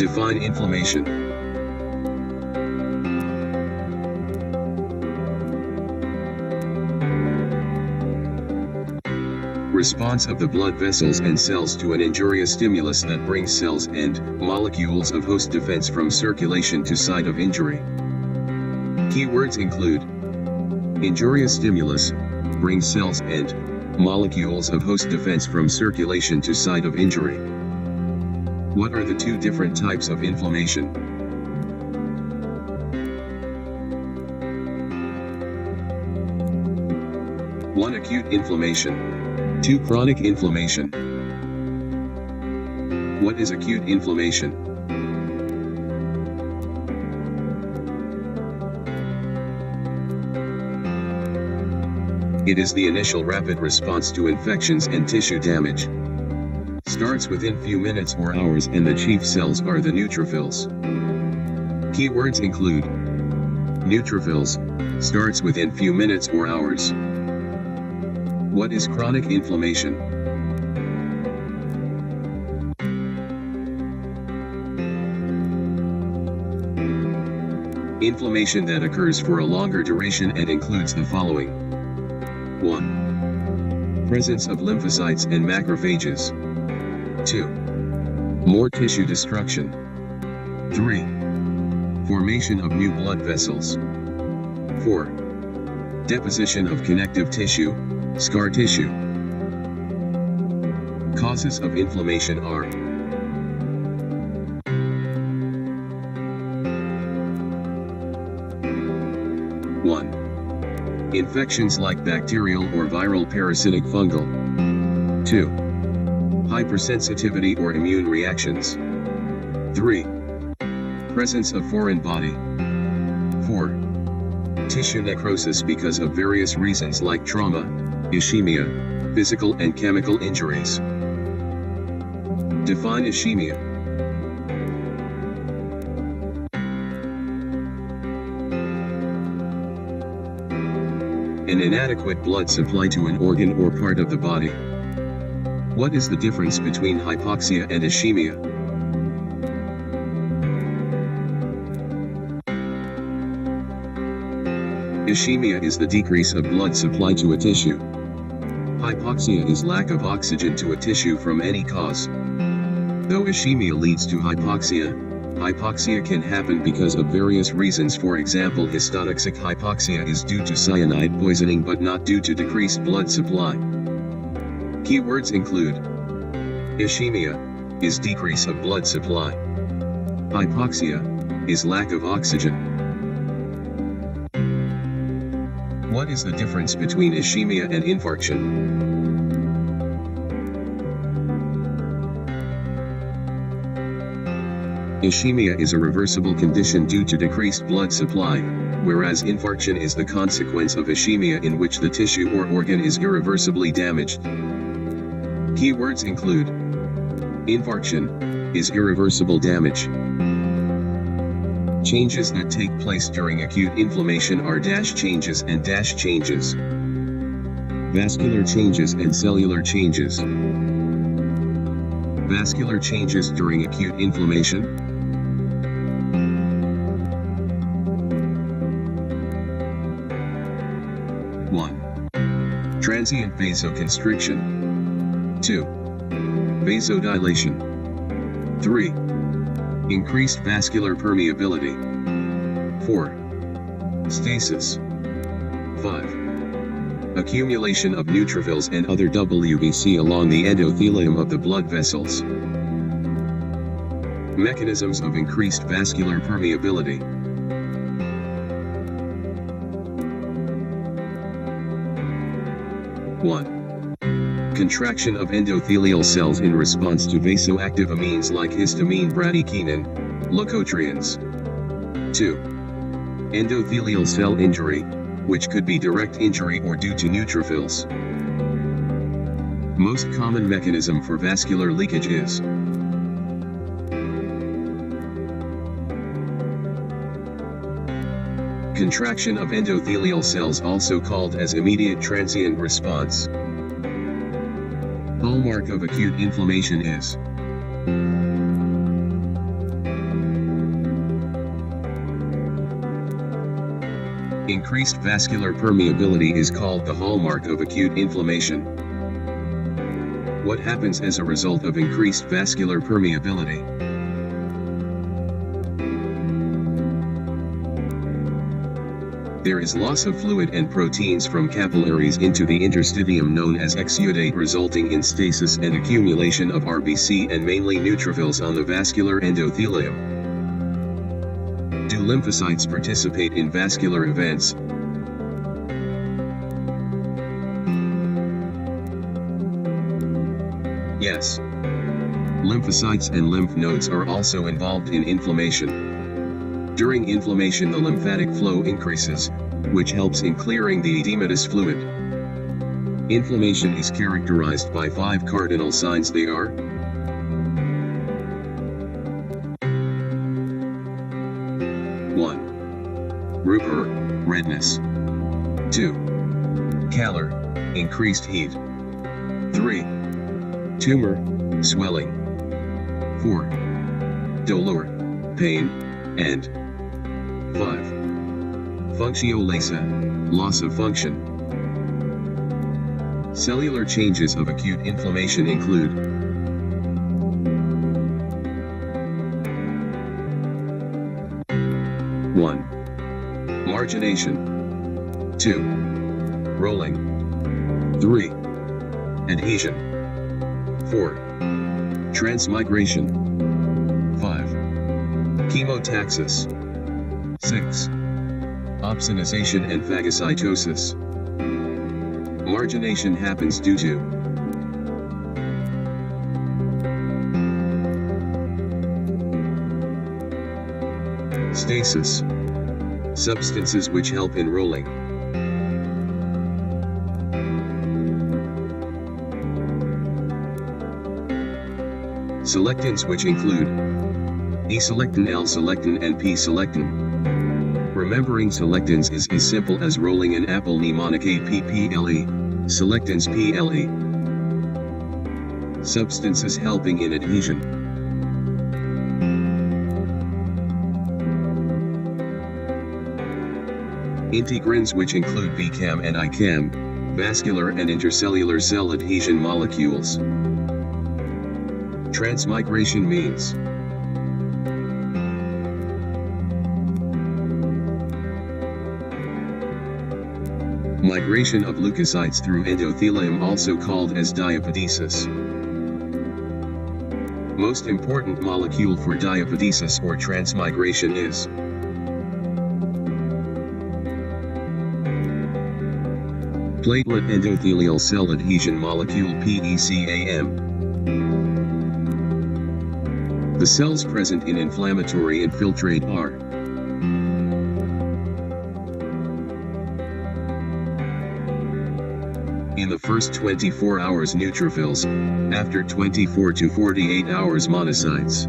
Define inflammation. Response of the blood vessels and cells to an injurious stimulus that brings cells and molecules of host defense from circulation to site of injury. Keywords include injurious stimulus, brings cells and molecules of host defense from circulation to site of injury. What are the two different types of inflammation? One, acute inflammation. 2, chronic inflammation. What is acute inflammation? It is the initial rapid response to infections and tissue damage. Starts within few minutes or hours, and the chief cells are the neutrophils. Keywords include neutrophils, starts within few minutes or hours. What is chronic inflammation? Inflammation that occurs for a longer duration and includes the following. 1. Presence of lymphocytes and macrophages. 2. More tissue destruction. 3. Formation of new blood vessels. 4. Deposition of connective tissue, scar tissue. Causes of inflammation are: 1. Infections like bacterial or viral, parasitic, fungal. 2. Hypersensitivity or immune reactions. 3. Presence of foreign body. 4. Tissue necrosis because of various reasons like trauma, ischemia, physical and chemical injuries. Define ischemia. An inadequate blood supply to an organ or part of the body. What is the difference between hypoxia and ischemia? Ischemia is the decrease of blood supply to a tissue. Hypoxia is lack of oxygen to a tissue from any cause. Though ischemia leads to hypoxia, hypoxia can happen because of various reasons. For example, histotoxic hypoxia is due to cyanide poisoning but not due to decreased blood supply. Keywords include ischemia is decrease of blood supply. Hypoxia is lack of oxygen. What is the difference between ischemia and infarction? Ischemia is a reversible condition due to decreased blood supply, whereas infarction is the consequence of ischemia in which the tissue or organ is irreversibly damaged. Keywords include infarction is irreversible damage. Changes that take place during acute inflammation are dash changes and dash changes. Vascular changes and cellular changes. Vascular changes during acute inflammation. 1. Transient vasoconstriction. 2. Vasodilation. 3. Increased vascular permeability. 4. Stasis. 5. Accumulation of neutrophils and other WBC along the endothelium of the blood vessels. Mechanisms of increased vascular permeability. 1. Contraction of endothelial cells in response to vasoactive amines like histamine, bradykinin, leukotrienes. 2. Endothelial cell injury, which could be direct injury or due to neutrophils. Most common mechanism for vascular leakage is contraction of endothelial cells, also called as immediate transient response. Hallmark of acute inflammation is Increased vascular permeability is called the hallmark of acute inflammation. What happens as a result of increased vascular permeability? There is loss of fluid and proteins from capillaries into the interstitium known as exudate, resulting in stasis and accumulation of RBC and mainly neutrophils on the vascular endothelium. Do lymphocytes participate in vascular events? Yes. Lymphocytes and lymph nodes are also involved in inflammation. During inflammation, the lymphatic flow increases, which helps in clearing the edematous fluid. Inflammation is characterized by 5 cardinal signs. They are: 1. Rupor, redness. 2. Calor, increased heat. 3. Tumor, swelling. 4. Dolor, pain. And 5. Functiolasa, loss of function. Cellular changes of acute inflammation include: 1. Margination. 2. Rolling. 3. Adhesion. 4. Transmigration. 5. Chemotaxis. 6. Opsonization and phagocytosis. Margination happens due to: stasis, substances which help in rolling. Selectins, which include E-selectin, L-selectin and P-selectin. Remembering selectins is as simple as rolling an apple mnemonic APPLE, selectins PLE. Substances helping in adhesion. Integrins, which include VCAM and ICAM, vascular and intercellular cell adhesion molecules. Transmigration means: migration of leukocytes through endothelium, also called as diapedesis. Most important molecule for diapedesis or transmigration is platelet endothelial cell adhesion molecule, PECAM. The cells present in inflammatory infiltrate are: in the first 24 hours neutrophils, after 24 to 48 hours monocytes.